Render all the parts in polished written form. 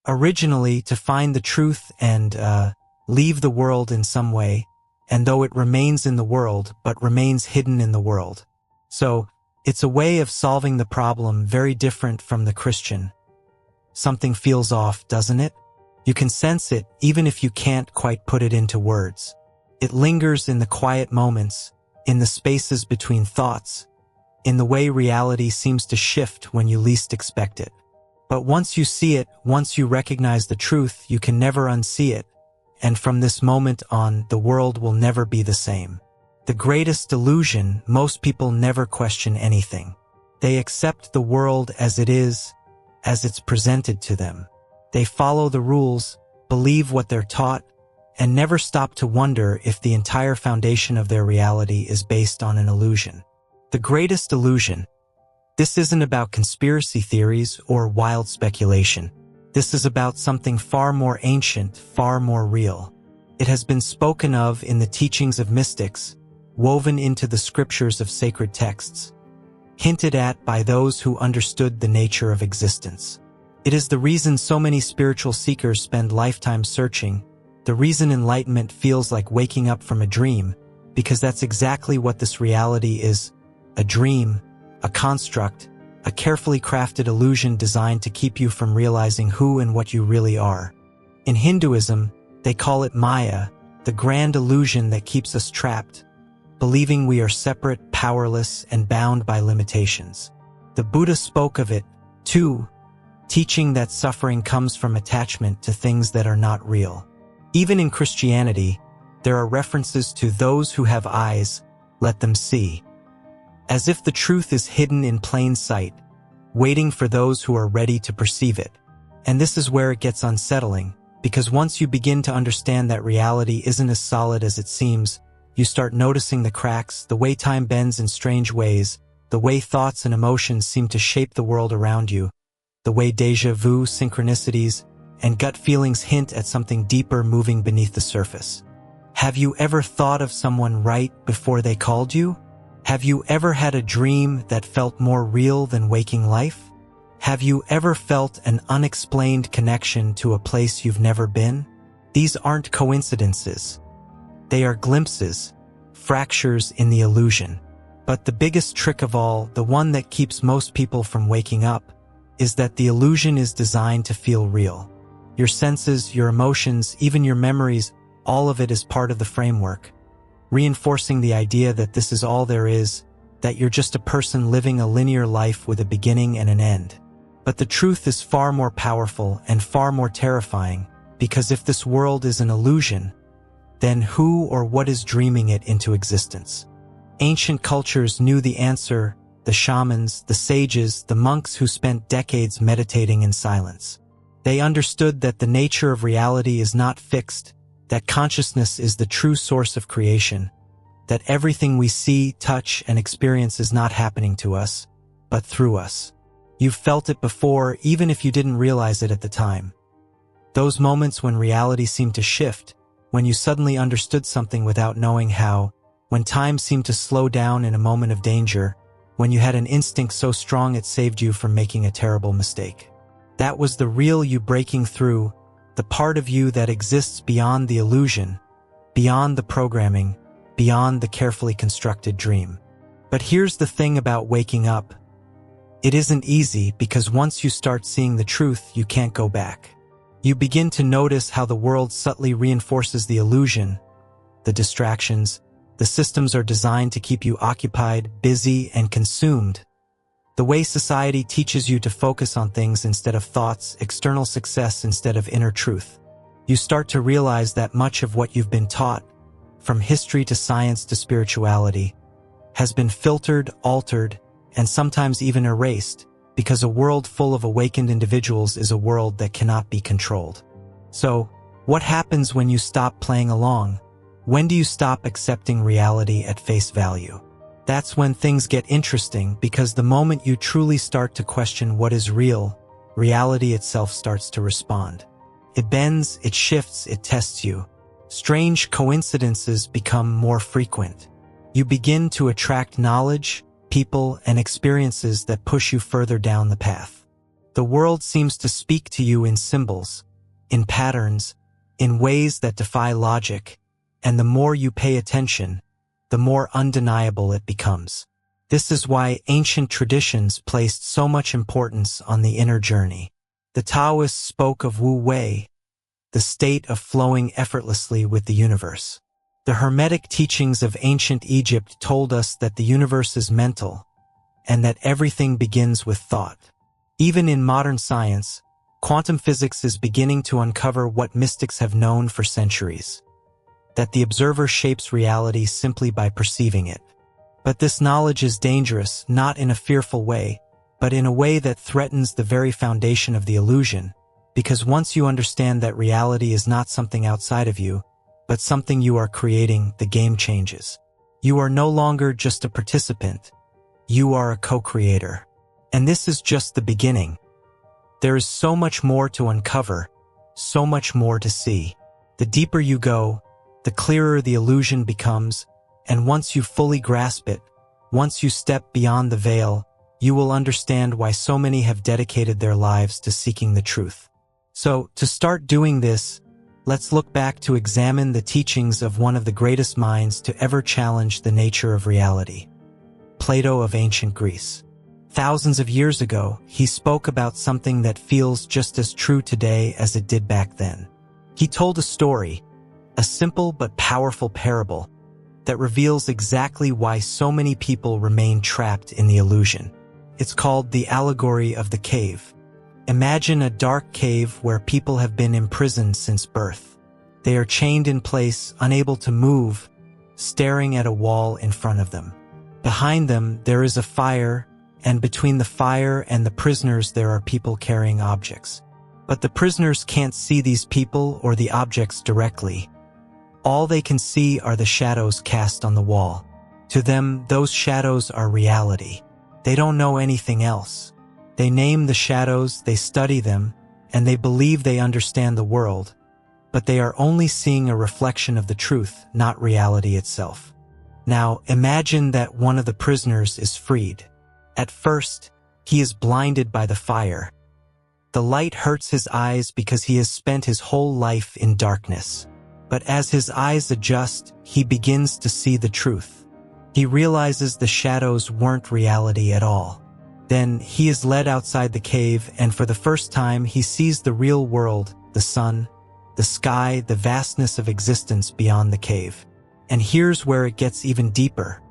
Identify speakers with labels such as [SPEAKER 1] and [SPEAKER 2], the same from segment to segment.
[SPEAKER 1] originally to find the truth and leave the world in some way, and though it remains in the world, but remains hidden in the world. So, it's a way of solving the problem very different from the Christian. Something feels off, doesn't it? You can sense it even if you can't quite put it into words. It lingers in the quiet moments, in the spaces between thoughts, in the way reality seems to shift when you least expect it. But once you see it, once you recognize the truth, you can never unsee it, and from this moment on, the world will never be the same. The greatest illusion, most people never question anything. They accept the world as it is, as it's presented to them. They follow the rules, believe what they're taught, and never stop to wonder if the entire foundation of their reality is based on an illusion. The greatest illusion. This isn't about conspiracy theories or wild speculation. This is about something far more ancient, far more real. It has been spoken of in the teachings of mystics, woven into the scriptures of sacred texts, hinted at by those who understood the nature of existence. It is the reason so many spiritual seekers spend lifetimes searching, the reason enlightenment feels like waking up from a dream, because that's exactly what this reality is: a dream, a construct, a carefully crafted illusion designed to keep you from realizing who and what you really are. In Hinduism, they call it Maya, the grand illusion that keeps us trapped, believing we are separate, powerless, and bound by limitations. The Buddha spoke of it, too, teaching that suffering comes from attachment to things that are not real. Even in Christianity, there are references to those who have eyes, let them see. As if the truth is hidden in plain sight, waiting for those who are ready to perceive it. And this is where it gets unsettling, because once you begin to understand that reality isn't as solid as it seems, you start noticing the cracks, the way time bends in strange ways, the way thoughts and emotions seem to shape the world around you, the way déjà vu, synchronicities, and gut feelings hint at something deeper moving beneath the surface. Have you ever thought of someone right before they called you? Have you ever had a dream that felt more real than waking life? Have you ever felt an unexplained connection to a place you've never been? These aren't coincidences. They are glimpses, fractures in the illusion. But the biggest trick of all, the one that keeps most people from waking up, is that the illusion is designed to feel real. Your senses, your emotions, even your memories, all of it is part of the framework, reinforcing the idea that this is all there is, that you're just a person living a linear life with a beginning and an end. But the truth is far more powerful and far more terrifying, because if this world is an illusion, then who or what is dreaming it into existence? Ancient cultures knew the answer: the shamans, the sages, the monks who spent decades meditating in silence. They understood that the nature of reality is not fixed, that consciousness is the true source of creation, that everything we see, touch, and experience is not happening to us, but through us. You've felt it before, even if you didn't realize it at the time. Those moments when reality seemed to shift, when you suddenly understood something without knowing how, when time seemed to slow down in a moment of danger, when you had an instinct so strong it saved you from making a terrible mistake. That was the real you breaking through, the part of you that exists beyond the illusion, beyond the programming, beyond the carefully constructed dream. But here's the thing about waking up. It isn't easy, because once you start seeing the truth, you can't go back. You begin to notice how the world subtly reinforces the illusion, the distractions. The systems are designed to keep you occupied, busy, and consumed. The way society teaches you to focus on things instead of thoughts, external success instead of inner truth. You start to realize that much of what you've been taught, from history to science to spirituality, has been filtered, altered, and sometimes even erased, because a world full of awakened individuals is a world that cannot be controlled. So, what happens when you stop playing along? When do you stop accepting reality at face value? That's when things get interesting, because the moment you truly start to question what is real, reality itself starts to respond. It bends, it shifts, it tests you. Strange coincidences become more frequent. You begin to attract knowledge, people, and experiences that push you further down the path. The world seems to speak to you in symbols, in patterns, in ways that defy logic, and the more you pay attention, the more undeniable it becomes. This is why ancient traditions placed so much importance on the inner journey. The Taoists spoke of Wu Wei, the state of flowing effortlessly with the universe. The Hermetic teachings of ancient Egypt told us that the universe is mental, and that everything begins with thought. Even in modern science, quantum physics is beginning to uncover what mystics have known for centuries, that the observer shapes reality simply by perceiving it. But this knowledge is dangerous, not in a fearful way, but in a way that threatens the very foundation of the illusion, because once you understand that reality is not something outside of you, but something you are creating, the game changes. You are no longer just a participant. You are a co-creator. And this is just the beginning. There is so much more to uncover, so much more to see. The deeper you go, the clearer the illusion becomes, and once you fully grasp it, once you step beyond the veil, you will understand why so many have dedicated their lives to seeking the truth. So, to start doing this, let's look back to examine the teachings of one of the greatest minds to ever challenge the nature of reality, Plato of ancient Greece. Thousands of years ago, he spoke about something that feels just as true today as it did back then. He told a story, a simple but powerful parable, that reveals exactly why so many people remain trapped in the illusion. It's called the allegory of the cave. Imagine a dark cave where people have been imprisoned since birth. They are chained in place, unable to move, staring at a wall in front of them. Behind them, there is a fire, and between the fire and the prisoners there are people carrying objects. But the prisoners can't see these people or the objects directly. All they can see are the shadows cast on the wall. To them, those shadows are reality. They don't know anything else. They name the shadows, they study them, and they believe they understand the world, but they are only seeing a reflection of the truth, not reality itself. Now, imagine that one of the prisoners is freed. At first, he is blinded by the fire. The light hurts his eyes because he has spent his whole life in darkness. But as his eyes adjust, he begins to see the truth. He realizes the shadows weren't reality at all. Then he is led outside the cave, and for the first time he sees the real world, the sun, the sky, the vastness of existence beyond the cave. And here's where it gets even deeper.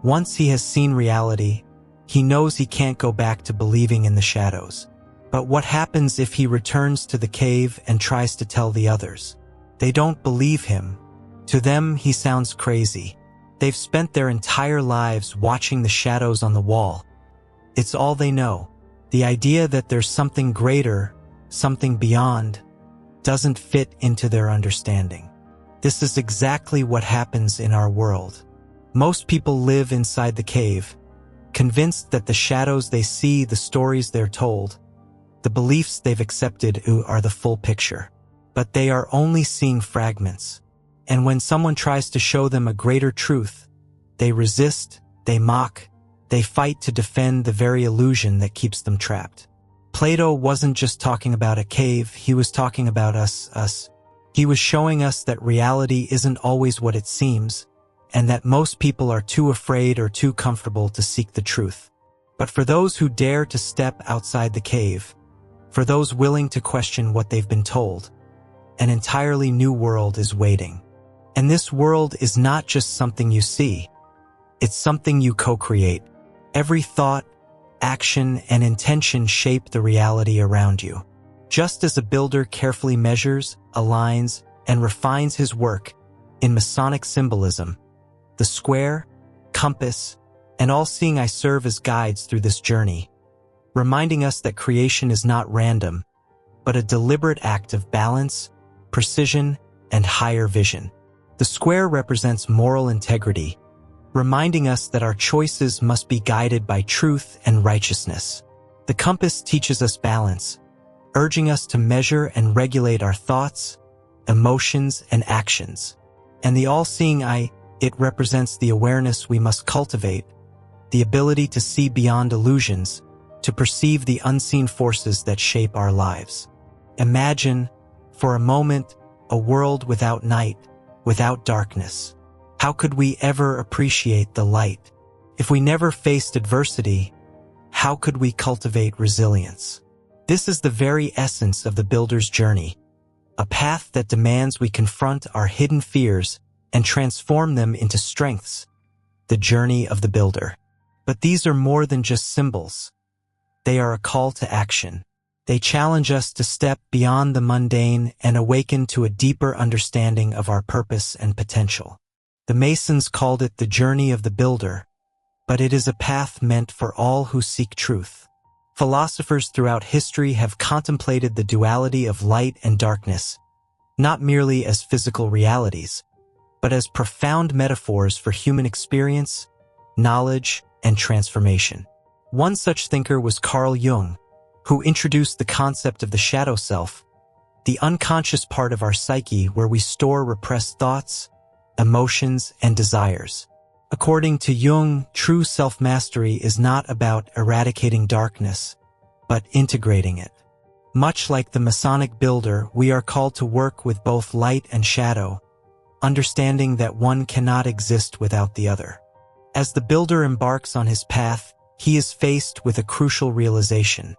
[SPEAKER 1] Once he has seen reality, he knows he can't go back to believing in the shadows. But what happens if he returns to the cave and tries to tell the others? They don't believe him. To them, he sounds crazy. They've spent their entire lives watching the shadows on the wall. It's all they know. The idea that there's something greater, something beyond, doesn't fit into their understanding. This is exactly what happens in our world. Most people live inside the cave, convinced that the shadows they see, the stories they're told, the beliefs they've accepted are the full picture. But they are only seeing fragments. And when someone tries to show them a greater truth, they resist, they mock, they fight to defend the very illusion that keeps them trapped. Plato wasn't just talking about a cave, he was talking about us. He was showing us that reality isn't always what it seems, and that most people are too afraid or too comfortable to seek the truth. But for those who dare to step outside the cave, for those willing to question what they've been told, an entirely new world is waiting. And this world is not just something you see. It's something you co-create. Every thought, action, and intention shape the reality around you. Just as a builder carefully measures, aligns, and refines his work, in Masonic symbolism, the square, compass, and all-seeing eye serve as guides through this journey, reminding us that creation is not random, but a deliberate act of balance, precision, and higher vision. The square represents moral integrity, reminding us that our choices must be guided by truth and righteousness. The compass teaches us balance, urging us to measure and regulate our thoughts, emotions, and actions. And the all-seeing eye, it represents the awareness we must cultivate, the ability to see beyond illusions, to perceive the unseen forces that shape our lives. Imagine, for a moment, a world without night, without darkness. How could we ever appreciate the light? If we never faced adversity, how could we cultivate resilience? This is the very essence of the builder's journey, a path that demands we confront our hidden fears and transform them into strengths, the journey of the builder. But these are more than just symbols. They are a call to action. They challenge us to step beyond the mundane and awaken to a deeper understanding of our purpose and potential. The Masons called it the journey of the builder, but it is a path meant for all who seek truth. Philosophers throughout history have contemplated the duality of light and darkness, not merely as physical realities, but as profound metaphors for human experience, knowledge, and transformation. One such thinker was Carl Jung, who introduced the concept of the shadow self, the unconscious part of our psyche where we store repressed thoughts, emotions, and desires. According to Jung, true self-mastery is not about eradicating darkness, but integrating it. Much like the Masonic builder, we are called to work with both light and shadow, understanding that one cannot exist without the other. As the builder embarks on his path, he is faced with a crucial realization.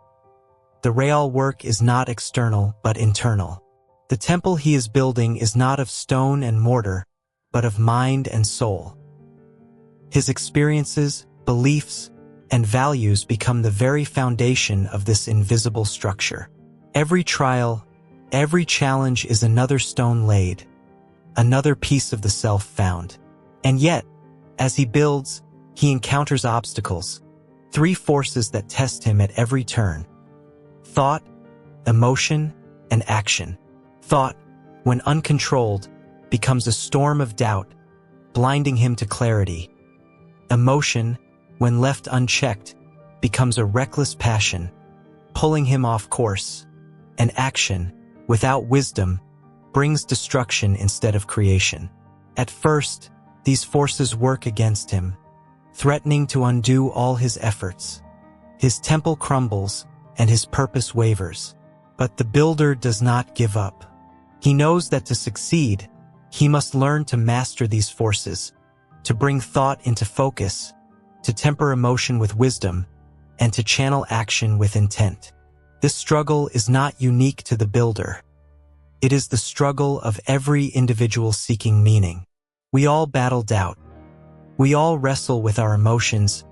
[SPEAKER 1] The real work is not external, but internal. The temple he is building is not of stone and mortar, but of mind and soul. His experiences, beliefs, and values become the very foundation of this invisible structure. Every trial, every challenge is another stone laid, another piece of the self found. And yet, as he builds, he encounters obstacles, three forces that test him at every turn: thought, emotion, and action. Thought, when uncontrolled, becomes a storm of doubt, blinding him to clarity. Emotion, when left unchecked, becomes a reckless passion, pulling him off course. And action, without wisdom, brings destruction instead of creation. At first, these forces work against him, threatening to undo all his efforts. His temple crumbles, and his purpose wavers. But the builder does not give up. He knows that to succeed, he must learn to master these forces, to bring thought into focus, to temper emotion with wisdom, and to channel action with intent. This struggle is not unique to the builder. It is the struggle of every individual seeking meaning. We all battle doubt. We all wrestle with our emotions,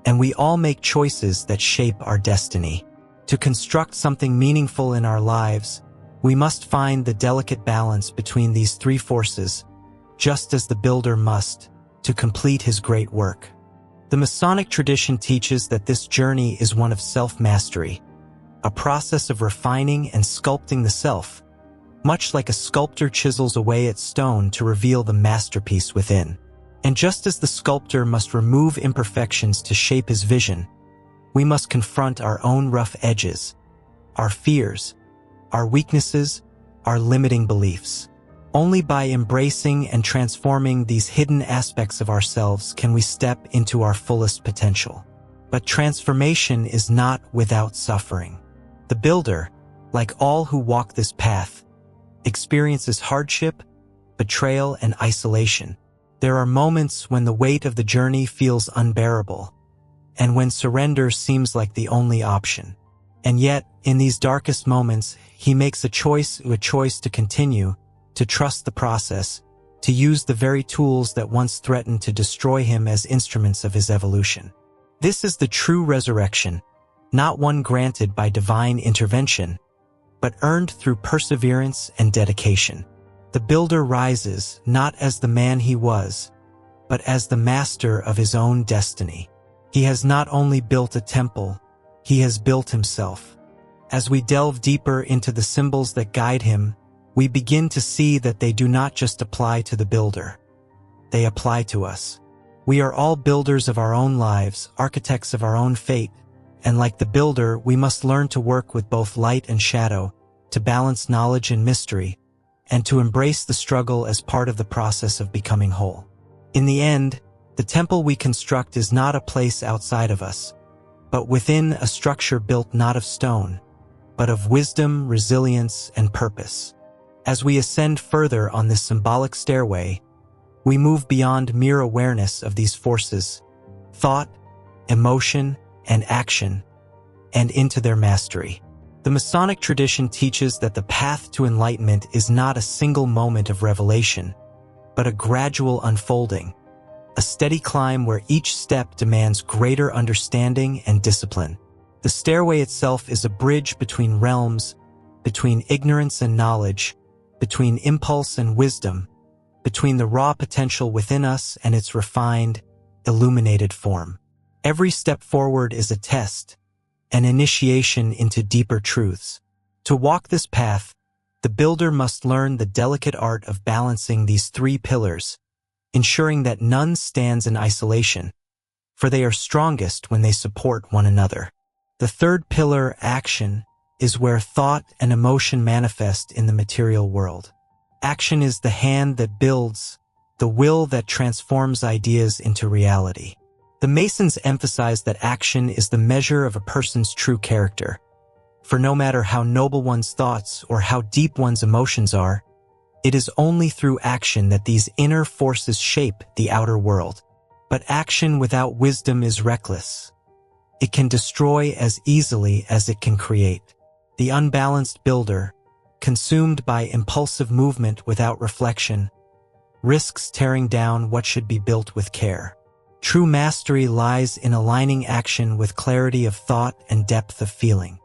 [SPEAKER 1] and we all make choices that shape our destiny. To construct something meaningful in our lives, we must find the delicate balance between these three forces, just as the builder must, to complete his great work. The Masonic tradition teaches that this journey is one of self-mastery, a process of refining and sculpting the self, much like a sculptor chisels away at stone to reveal the masterpiece within. And just as the sculptor must remove imperfections to shape his vision, we must confront our own rough edges, our fears, our weaknesses, our limiting beliefs. Only by embracing and transforming these hidden aspects of ourselves can we step into our fullest potential. But transformation is not without suffering. The builder, like all who walk this path, experiences hardship, betrayal, and isolation. There are moments when the weight of the journey feels unbearable, and when surrender seems like the only option. And yet, in these darkest moments, he makes a choice to continue, to trust the process, to use the very tools that once threatened to destroy him as instruments of his evolution. This is the true resurrection, not one granted by divine intervention, but earned through perseverance and dedication. The builder rises not as the man he was, but as the master of his own destiny. He has not only built a temple, he has built himself. As we delve deeper into the symbols that guide him, we begin to see that they do not just apply to the builder. They apply to us. We are all builders of our own lives, architects of our own fate, and like the builder, we must learn to work with both light and shadow, to balance knowledge and mystery, and to embrace the struggle as part of the process of becoming whole. In the end, the temple we construct is not a place outside of us, but within a structure built not of stone, but of wisdom, resilience, and purpose. As we ascend further on this symbolic stairway, we move beyond mere awareness of these forces, thought, emotion, and action, and into their mastery. The Masonic tradition teaches that the path to enlightenment is not a single moment of revelation, but a gradual unfolding, a steady climb where each step demands greater understanding and discipline. The stairway itself is a bridge between realms, between ignorance and knowledge, between impulse and wisdom, between the raw potential within us and its refined, illuminated form. Every step forward is a test, an initiation into deeper truths. To walk this path, the builder must learn the delicate art of balancing these three pillars, ensuring that none stands in isolation, for they are strongest when they support one another. The third pillar, action, is where thought and emotion manifest in the material world. Action is the hand that builds, the will that transforms ideas into reality. The Masons emphasize that action is the measure of a person's true character, for no matter how noble one's thoughts or how deep one's emotions are, it is only through action that these inner forces shape the outer world. But action without wisdom is reckless. It can destroy as easily as it can create. The unbalanced builder, consumed by impulsive movement without reflection, risks tearing down what should be built with care. True mastery lies in aligning action with clarity of thought and depth of feeling.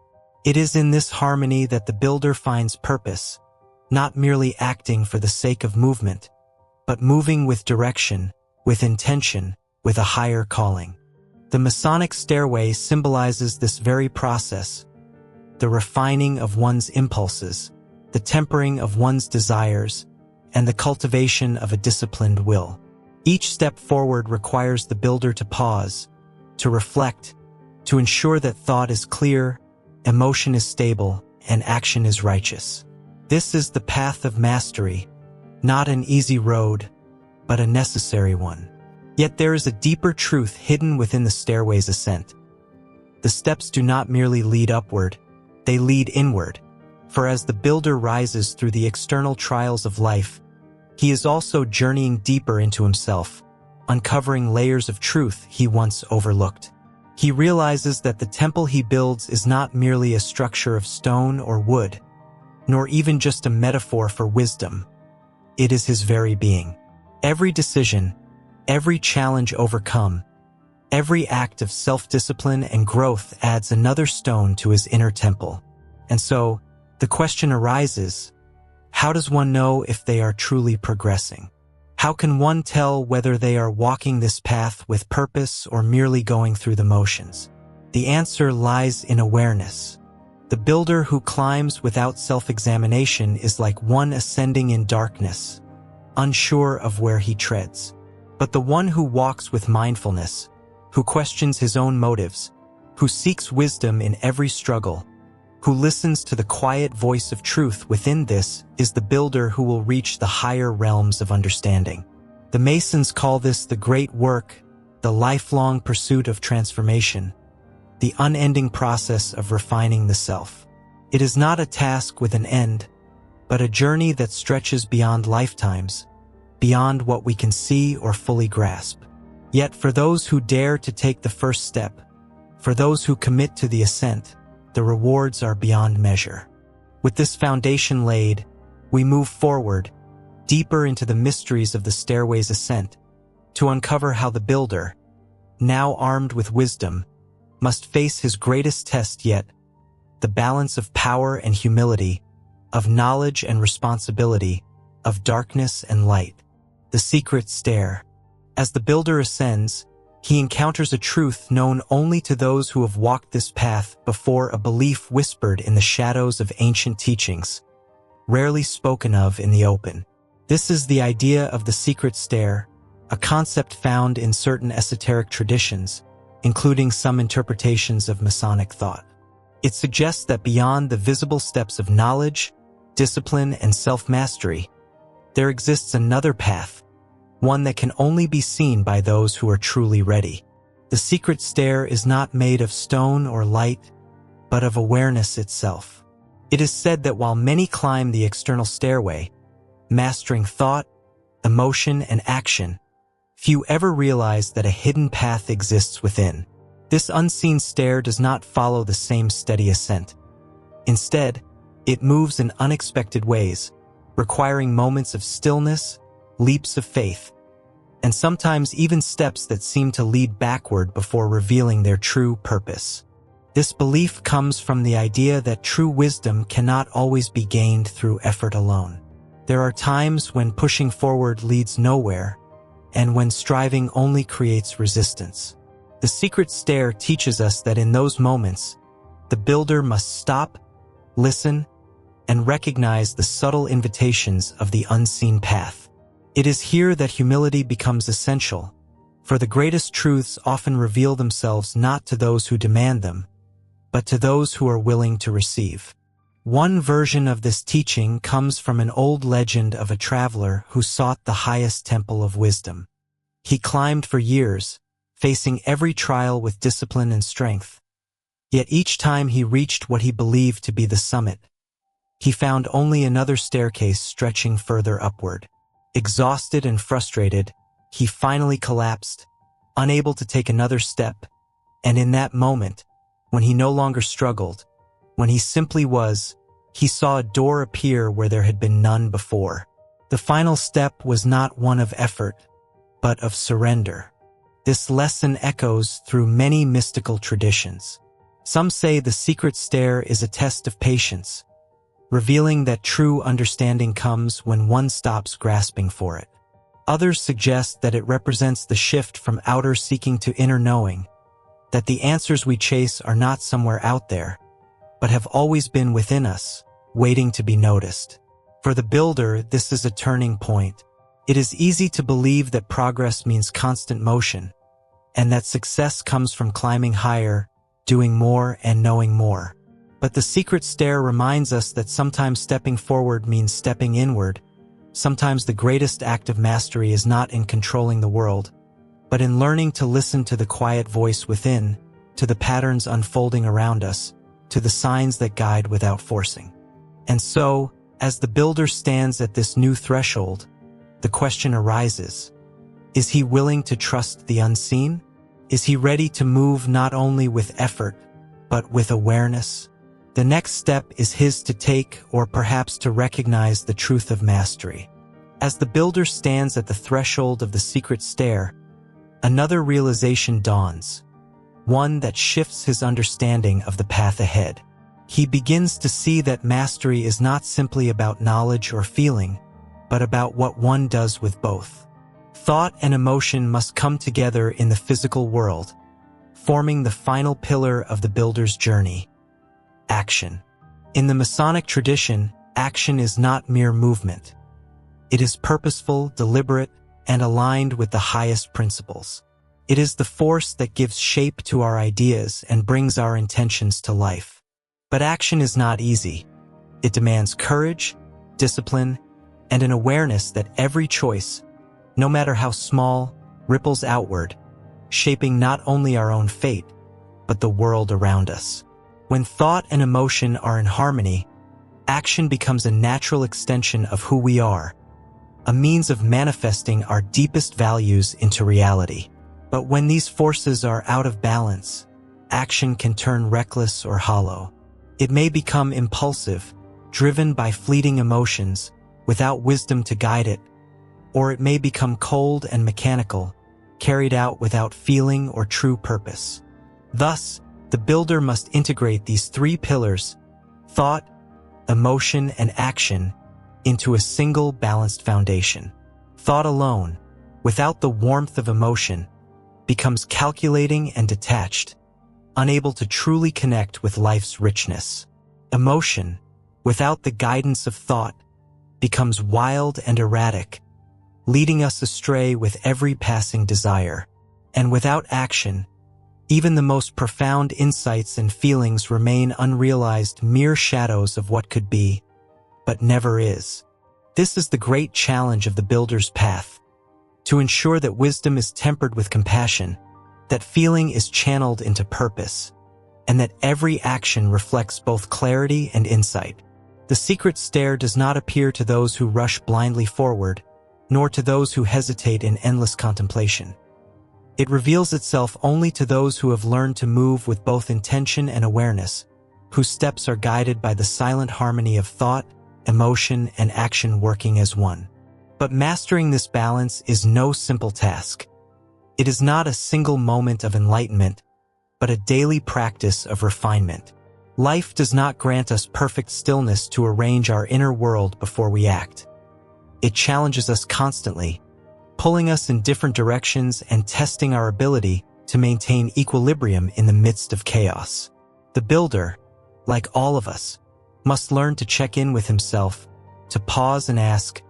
[SPEAKER 1] It is in this harmony that the builder finds purpose, not merely acting for the sake of movement, but moving with direction, with intention, with a higher calling. The Masonic stairway symbolizes this very process, the refining of one's impulses, the tempering of one's desires, and the cultivation of a disciplined will. Each step forward requires the builder to pause, to reflect, to ensure that thought is clear, emotion is stable, and action is righteous. This is the path of mastery, not an easy road, but a necessary one. Yet there is a deeper truth hidden within the stairway's ascent. The steps do not merely lead upward, they lead inward, for as the builder rises through the external trials of life, he is also journeying deeper into himself, uncovering layers of truth he once overlooked. He realizes that the temple he builds is not merely a structure of stone or wood, nor even just a metaphor for wisdom. It is his very being. Every decision, every challenge overcome, every act of self-discipline and growth adds another stone to his inner temple. And so, the question arises, how does one know if they are truly progressing? How can one tell whether they are walking this path with purpose or merely going through the motions? The answer lies in awareness. The builder who climbs without self-examination is like one ascending in darkness, unsure of where he treads. But the one who walks with mindfulness, who questions his own motives, who seeks wisdom in every struggle, who listens to the quiet voice of truth within this is the builder who will reach the higher realms of understanding. The Masons call this the great work, the lifelong pursuit of transformation, the unending process of refining the self. It is not a task with an end, but a journey that stretches beyond lifetimes, beyond what we can see or fully grasp. Yet for those who dare to take the first step, for those who commit to the ascent, the rewards are beyond measure. With this foundation laid, we move forward, deeper into the mysteries of the stairway's ascent, to uncover how the builder, now armed with wisdom, must face his greatest test yet, the balance of power and humility, of knowledge and responsibility, of darkness and light. The secret stair. As the builder ascends, he encounters a truth known only to those who have walked this path before, a belief whispered in the shadows of ancient teachings, rarely spoken of in the open. This is the idea of the secret stair, a concept found in certain esoteric traditions, including some interpretations of Masonic thought. It suggests that beyond the visible steps of knowledge, discipline, and self-mastery, there exists another path, one that can only be seen by those who are truly ready. The secret stair is not made of stone or light, but of awareness itself. It is said that while many climb the external stairway, mastering thought, emotion, and action, few ever realize that a hidden path exists within. This unseen stair does not follow the same steady ascent. Instead, it moves in unexpected ways, requiring moments of stillness, leaps of faith, and sometimes even steps that seem to lead backward before revealing their true purpose. This belief comes from the idea that true wisdom cannot always be gained through effort alone. There are times when pushing forward leads nowhere, and when striving only creates resistance. The secret stair teaches us that in those moments, the builder must stop, listen, and recognize the subtle invitations of the unseen path. It is here that humility becomes essential, for the greatest truths often reveal themselves not to those who demand them, but to those who are willing to receive. One version of this teaching comes from an old legend of a traveler who sought the highest temple of wisdom. He climbed for years, facing every trial with discipline and strength. Yet each time he reached what he believed to be the summit, he found only another staircase stretching further upward. Exhausted and frustrated, he finally collapsed, unable to take another step, and in that moment, when he no longer struggled, when he simply was, he saw a door appear where there had been none before. The final step was not one of effort, but of surrender. This lesson echoes through many mystical traditions. Some say the secret stair is a test of patience, revealing that true understanding comes when one stops grasping for it. Others suggest that it represents the shift from outer seeking to inner knowing, that the answers we chase are not somewhere out there, but have always been within us, waiting to be noticed. For the builder, this is a turning point. It is easy to believe that progress means constant motion, and that success comes from climbing higher, doing more, and knowing more. But the secret stair reminds us that sometimes stepping forward means stepping inward. Sometimes the greatest act of mastery is not in controlling the world, but in learning to listen to the quiet voice within, to the patterns unfolding around us, to the signs that guide without forcing. And so, as the builder stands at this new threshold, the question arises, is he willing to trust the unseen? Is he ready to move not only with effort, but with awareness? The next step is his to take, or perhaps to recognize, the truth of mastery. As the builder stands at the threshold of the secret stair, another realization dawns, one that shifts his understanding of the path ahead. He begins to see that mastery is not simply about knowledge or feeling, but about what one does with both. Thought and emotion must come together in the physical world, forming the final pillar of the builder's journey: action. In the Masonic tradition, action is not mere movement. It is purposeful, deliberate, and aligned with the highest principles. It is the force that gives shape to our ideas and brings our intentions to life. But action is not easy. It demands courage, discipline, and an awareness that every choice, no matter how small, ripples outward, shaping not only our own fate, but the world around us. When thought and emotion are in harmony, action becomes a natural extension of who we are, a means of manifesting our deepest values into reality. But when these forces are out of balance, action can turn reckless or hollow. It may become impulsive, driven by fleeting emotions, without wisdom to guide it, or it may become cold and mechanical, carried out without feeling or true purpose. Thus, the builder must integrate these three pillars, thought, emotion, and action, into a single balanced foundation. Thought alone, without the warmth of emotion, becomes calculating and detached, unable to truly connect with life's richness. Emotion, without the guidance of thought, becomes wild and erratic, leading us astray with every passing desire. And without action, even the most profound insights and feelings remain unrealized, mere shadows of what could be, but never is. This is the great challenge of the builder's path: to ensure that wisdom is tempered with compassion, that feeling is channeled into purpose, and that every action reflects both clarity and insight. The secret stair does not appear to those who rush blindly forward, nor to those who hesitate in endless contemplation. It reveals itself only to those who have learned to move with both intention and awareness, whose steps are guided by the silent harmony of thought, emotion, and action working as one. But mastering this balance is no simple task. It is not a single moment of enlightenment, but a daily practice of refinement. Life does not grant us perfect stillness to arrange our inner world before we act. It challenges us constantly, pulling us in different directions and testing our ability to maintain equilibrium in the midst of chaos. The builder, like all of us, must learn to check in with himself, to pause and ask,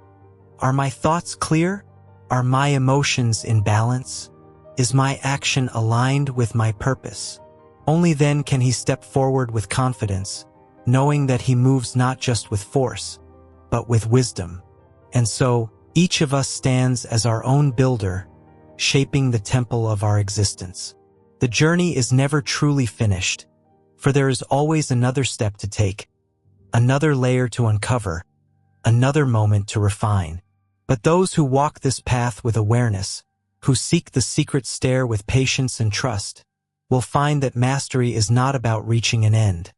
[SPEAKER 1] are my thoughts clear? Are my emotions in balance? Is my action aligned with my purpose? Only then can he step forward with confidence, knowing that he moves not just with force, but with wisdom. And so, each of us stands as our own builder, shaping the temple of our existence. The journey is never truly finished, for there is always another step to take, another layer to uncover, another moment to refine. But those who walk this path with awareness, who seek the secret stair with patience and trust, will find that mastery is not about reaching an end.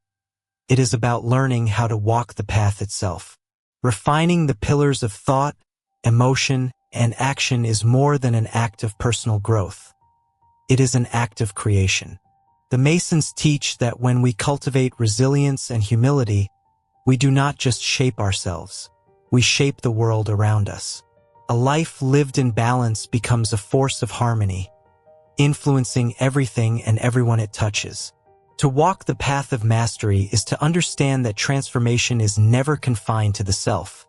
[SPEAKER 1] It is about learning how to walk the path itself. Refining the pillars of thought, emotion, and action is more than an act of personal growth. It is an act of creation. The Masons teach that when we cultivate resilience and humility, we do not just shape ourselves, we shape the world around us. A life lived in balance becomes a force of harmony, influencing everything and everyone it touches. To walk the path of mastery is to understand that transformation is never confined to the self.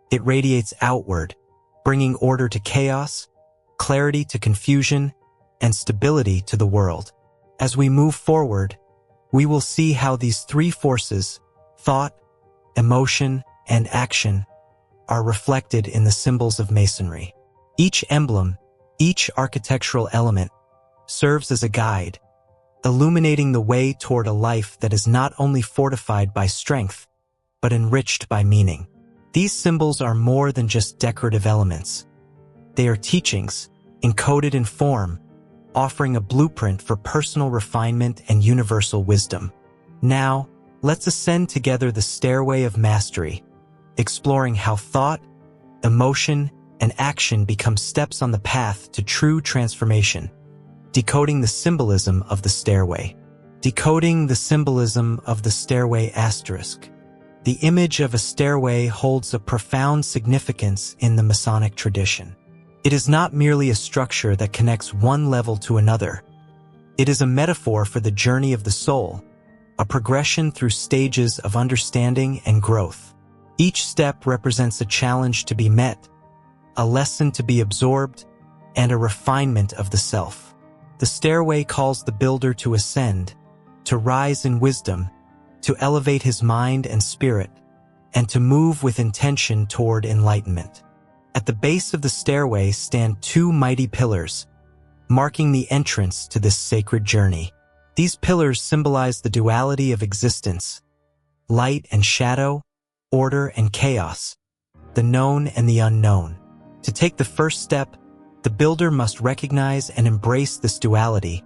[SPEAKER 1] It radiates outward, bringing order to chaos, clarity to confusion, and stability to the world. As we move forward, we will see how these three forces, thought, emotion, and action, are reflected in the symbols of Masonry. Each emblem, each architectural element, serves as a guide, illuminating the way toward a life that is not only fortified by strength, but enriched by meaning. These symbols are more than just decorative elements. They are teachings, encoded in form, offering a blueprint for personal refinement and universal wisdom. Now, let's ascend together the stairway of mastery, exploring how thought, emotion, and action become steps on the path to true transformation. Decoding the symbolism of the stairway. Decoding the symbolism of the stairway asterisk. The image of a stairway holds a profound significance in the Masonic tradition. It is not merely a structure that connects one level to another. It is a metaphor for the journey of the soul, a progression through stages of understanding and growth. Each step represents a challenge to be met, a lesson to be absorbed, and a refinement of the self. The stairway calls the builder to ascend, to rise in wisdom, to elevate his mind and spirit, and to move with intention toward enlightenment. At the base of the stairway stand two mighty pillars, marking the entrance to this sacred journey. These pillars symbolize the duality of existence, light and shadow, order and chaos, the known and the unknown. To take the first step, the builder must recognize and embrace this duality,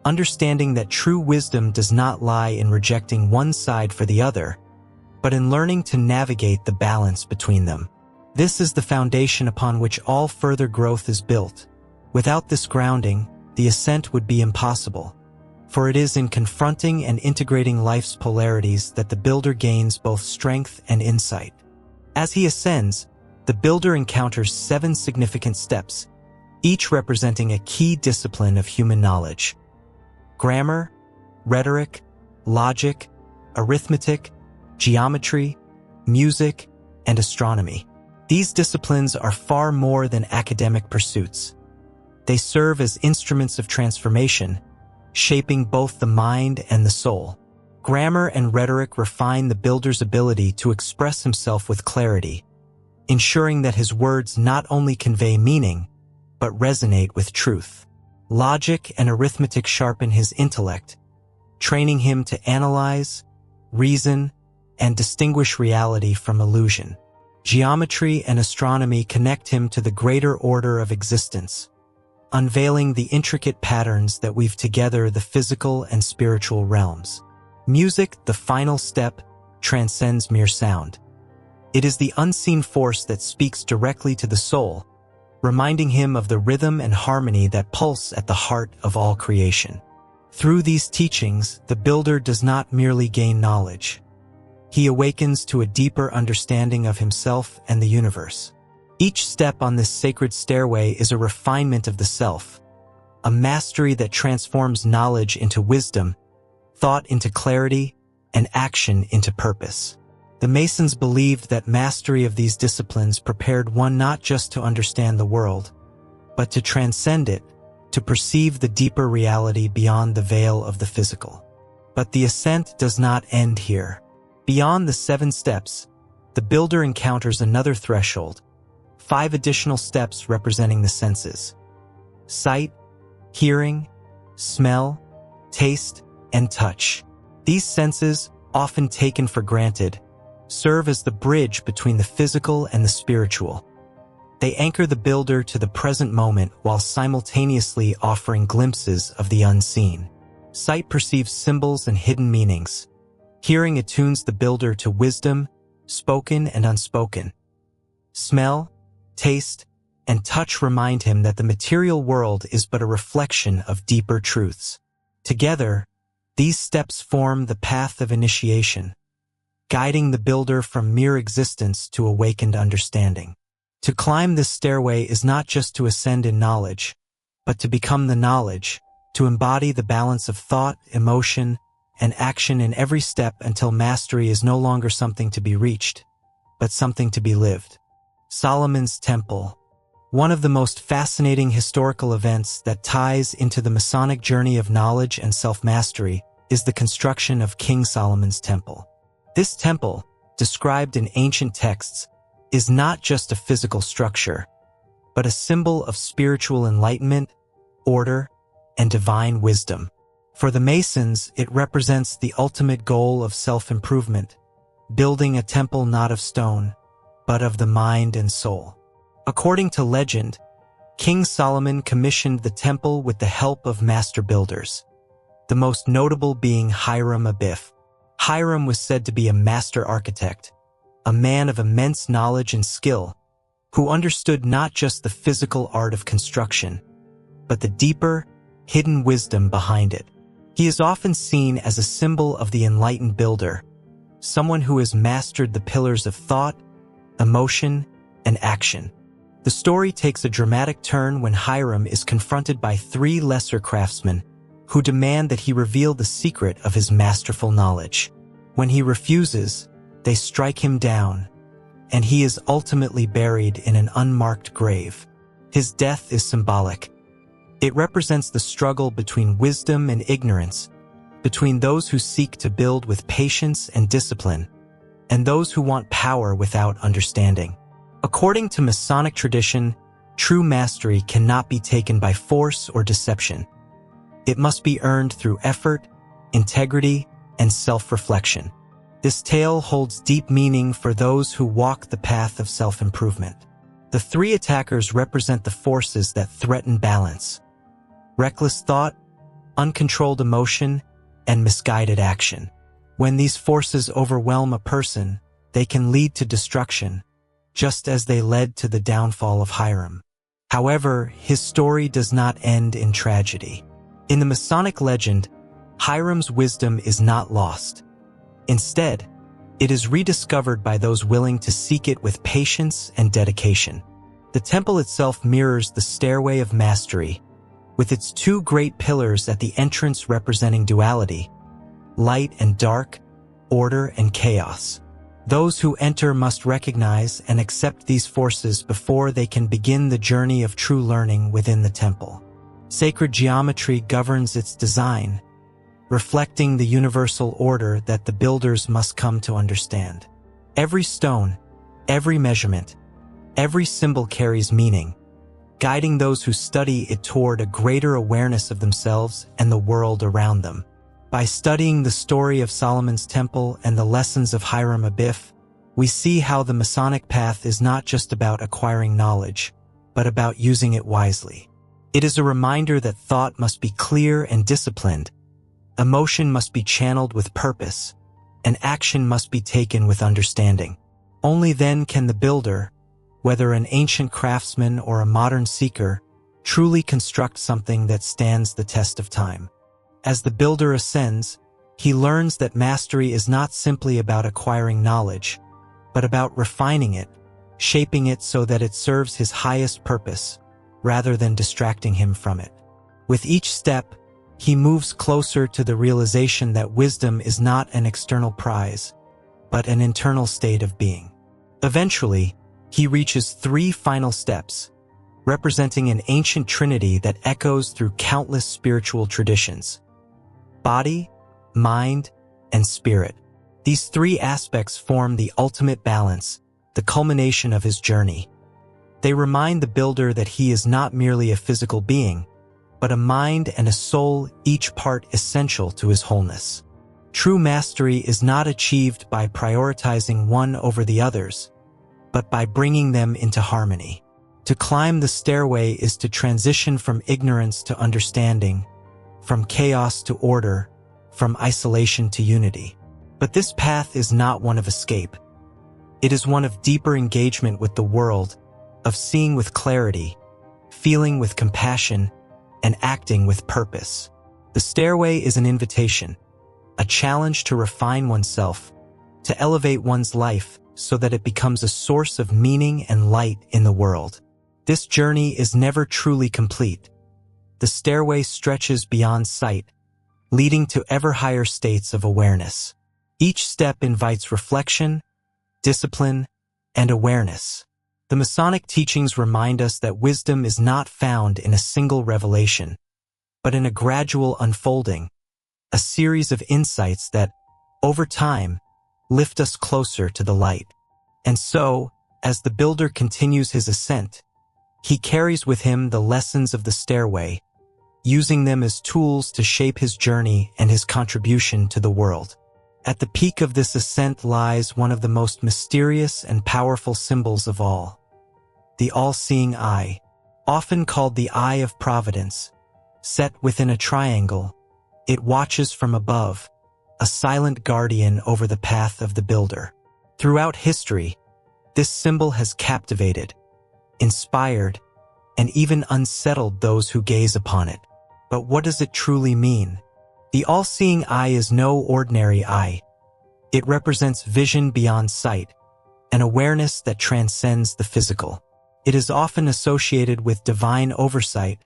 [SPEAKER 1] understanding that true wisdom does not lie in rejecting one side for the other, but in learning to navigate the balance between them. This is the foundation upon which all further growth is built. Without this grounding, the ascent would be impossible, for it is in confronting and integrating life's polarities that the builder gains both strength and insight. As he ascends, the builder encounters 7 significant steps, each representing a key discipline of human knowledge: grammar, rhetoric, logic, arithmetic, geometry, music, and astronomy. These disciplines are far more than academic pursuits. They serve as instruments of transformation, shaping both the mind and the soul. Grammar and rhetoric refine the builder's ability to express himself with clarity, ensuring that his words not only convey meaning, but resonate with truth. Logic and arithmetic sharpen his intellect, training him to analyze, reason, and distinguish reality from illusion. Geometry and astronomy connect him to the greater order of existence, unveiling the intricate patterns that weave together the physical and spiritual realms. Music, the final step, transcends mere sound. It is the unseen force that speaks directly to the soul, reminding him of the rhythm and harmony that pulse at the heart of all creation. Through these teachings, the builder does not merely gain knowledge. He awakens to a deeper understanding of himself and the universe. Each step on this sacred stairway is a refinement of the self, a mastery that transforms knowledge into wisdom, thought into clarity, and action into purpose. The Masons believed that mastery of these disciplines prepared one not just to understand the world, but to transcend it, to perceive the deeper reality beyond the veil of the physical. But the ascent does not end here. Beyond the 7 steps, the builder encounters another threshold, 5 additional steps representing the senses: sight, hearing, smell, taste, and touch. These senses, often taken for granted, serve as the bridge between the physical and the spiritual. They anchor the builder to the present moment while simultaneously offering glimpses of the unseen. Sight perceives symbols and hidden meanings. Hearing attunes the builder to wisdom, spoken and unspoken. Smell, taste, and touch remind him that the material world is but a reflection of deeper truths. Together, these steps form the path of initiation, guiding the builder from mere existence to awakened understanding. To climb this stairway is not just to ascend in knowledge, but to become the knowledge, to embody the balance of thought, emotion, and action in every step until mastery is no longer something to be reached, but something to be lived. Solomon's Temple, one of the most fascinating historical events that ties into the Masonic journey of knowledge and self-mastery, is the construction of King Solomon's Temple. This temple, described in ancient texts, is not just a physical structure, but a symbol of spiritual enlightenment, order, and divine wisdom. For the Masons, it represents the ultimate goal of self-improvement, building a temple not of stone, but of the mind and soul. According to legend, King Solomon commissioned the temple with the help of master builders, the most notable being Hiram Abiff. Hiram was said to be a master architect, a man of immense knowledge and skill, who understood not just the physical art of construction, but the deeper, hidden wisdom behind it. He is often seen as a symbol of the enlightened builder, someone who has mastered the pillars of thought, emotion, and action. The story takes a dramatic turn when Hiram is confronted by 3 lesser craftsmen who demand that he reveal the secret of his masterful knowledge. When he refuses, they strike him down, and he is ultimately buried in an unmarked grave. His death is symbolic. It represents the struggle between wisdom and ignorance, between those who seek to build with patience and discipline, and those who want power without understanding. According to Masonic tradition, true mastery cannot be taken by force or deception. It must be earned through effort, integrity, and self-reflection. This tale holds deep meaning for those who walk the path of self-improvement. The 3 attackers represent the forces that threaten balance: reckless thought, uncontrolled emotion, and misguided action. When these forces overwhelm a person, they can lead to destruction, just as they led to the downfall of Hiram. However, his story does not end in tragedy. In the Masonic legend, Hiram's wisdom is not lost. Instead, it is rediscovered by those willing to seek it with patience and dedication. The temple itself mirrors the stairway of mastery, with its 2 great pillars at the entrance representing duality, light and dark, order and chaos. Those who enter must recognize and accept these forces before they can begin the journey of true learning within the temple. Sacred geometry governs its design, reflecting the universal order that the builders must come to understand. Every stone, every measurement, every symbol carries meaning, guiding those who study it toward a greater awareness of themselves and the world around them. By studying the story of Solomon's Temple and the lessons of Hiram Abiff, we see how the Masonic path is not just about acquiring knowledge, but about using it wisely. It is a reminder that thought must be clear and disciplined, emotion must be channeled with purpose, and action must be taken with understanding. Only then can the builder, whether an ancient craftsman or a modern seeker, truly construct something that stands the test of time. As the builder ascends, he learns that mastery is not simply about acquiring knowledge, but about refining it, shaping it so that it serves his highest purpose, rather than distracting him from it. With each step, he moves closer to the realization that wisdom is not an external prize, but an internal state of being. Eventually, he reaches 3 final steps, representing an ancient trinity that echoes through countless spiritual traditions: body, mind, and spirit. These 3 aspects form the ultimate balance, the culmination of his journey. They remind the builder that he is not merely a physical being, but a mind and a soul, each part essential to his wholeness. True mastery is not achieved by prioritizing one over the others, but by bringing them into harmony. To climb the stairway is to transition from ignorance to understanding, from chaos to order, from isolation to unity. But this path is not one of escape. It is one of deeper engagement with the world, of seeing with clarity, feeling with compassion, and acting with purpose. The stairway is an invitation, a challenge to refine oneself, to elevate one's life so that it becomes a source of meaning and light in the world. This journey is never truly complete. The stairway stretches beyond sight, leading to ever higher states of awareness. Each step invites reflection, discipline, and awareness. The Masonic teachings remind us that wisdom is not found in a single revelation, but in a gradual unfolding, a series of insights that, over time, lift us closer to the light. And so, as the builder continues his ascent, he carries with him the lessons of the stairway, using them as tools to shape his journey and his contribution to the world. At the peak of this ascent lies one of the most mysterious and powerful symbols of all, the all-seeing eye, often called the Eye of Providence. Set within a triangle, it watches from above, a silent guardian over the path of the builder. Throughout history, this symbol has captivated, inspired, and even unsettled those who gaze upon it. But what does it truly mean? The all-seeing eye is no ordinary eye. It represents vision beyond sight, an awareness that transcends the physical. It is often associated with divine oversight,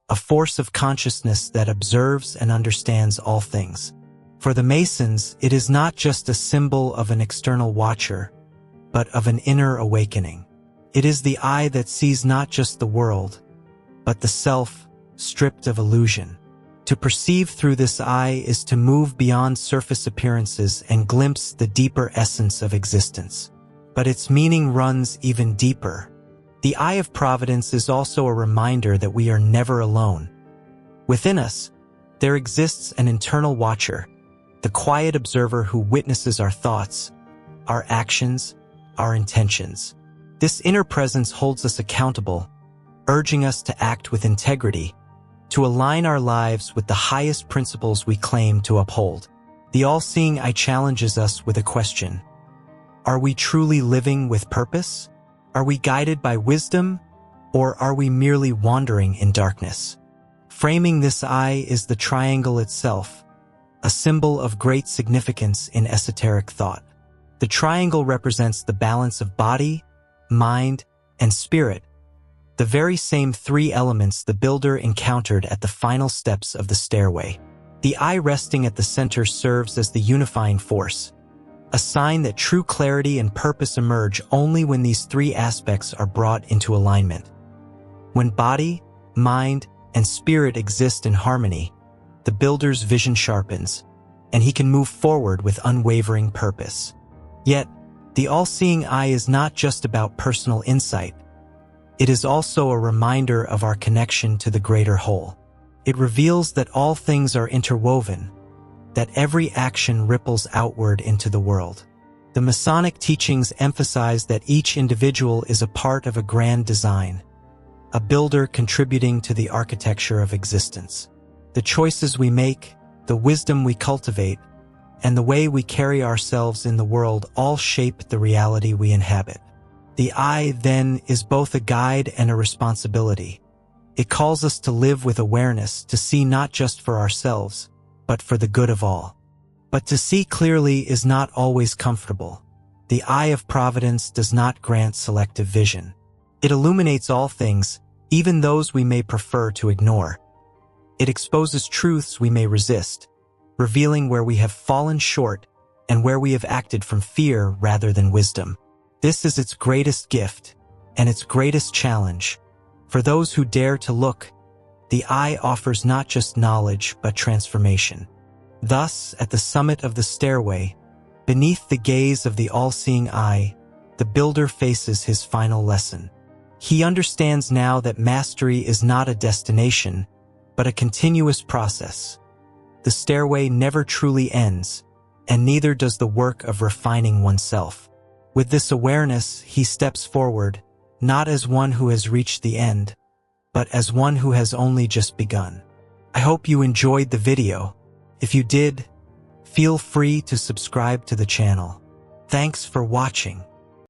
[SPEAKER 1] a force of consciousness that observes and understands all things. For the Masons, it is not just a symbol of an external watcher, but of an inner awakening. It is the eye that sees not just the world, but the self, stripped of illusion. To perceive through this eye is to move beyond surface appearances and glimpse the deeper essence of existence. But its meaning runs even deeper. The Eye of Providence is also a reminder that we are never alone. Within us, there exists an internal watcher, the quiet observer who witnesses our thoughts, our actions, our intentions. This inner presence holds us accountable, urging us to act with integrity, to align our lives with the highest principles we claim to uphold. The all-seeing eye challenges us with a question. Are we truly living with purpose? Are we guided by wisdom, or are we merely wandering in darkness? Framing this eye is the triangle itself, a symbol of great significance in esoteric thought. The triangle represents the balance of body, mind, and spirit, the very same 3 elements the builder encountered at the final steps of the stairway. The eye resting at the center serves as the unifying force, a sign that true clarity and purpose emerge only when these 3 aspects are brought into alignment. When body, mind, and spirit exist in harmony, the builder's vision sharpens, and he can move forward with unwavering purpose. Yet, the all-seeing eye is not just about personal insight. it is also a reminder of our connection to the greater whole. It reveals that all things are interwoven, that every action ripples outward into the world. The Masonic teachings emphasize that each individual is a part of a grand design, a builder contributing to the architecture of existence. The choices we make, the wisdom we cultivate, and the way we carry ourselves in the world all shape the reality we inhabit. The eye, then, is both a guide and a responsibility. It calls us to live with awareness, to see not just for ourselves, but for the good of all. But to see clearly is not always comfortable. The eye of providence does not grant selective vision. It illuminates all things, even those we may prefer to ignore. It exposes truths we may resist, revealing where we have fallen short and where we have acted from fear rather than wisdom. This is its greatest gift and its greatest challenge. For those who dare to look, the eye offers not just knowledge but transformation. Thus, at the summit of the stairway, beneath the gaze of the all-seeing eye, the builder faces his final lesson. He understands now that mastery is not a destination, but a continuous process. The stairway never truly ends, and neither does the work of refining oneself. With this awareness, he steps forward, not as one who has reached the end, but as one who has only just begun. I hope you enjoyed the video. If you did, feel free to subscribe to the channel. Thanks for watching.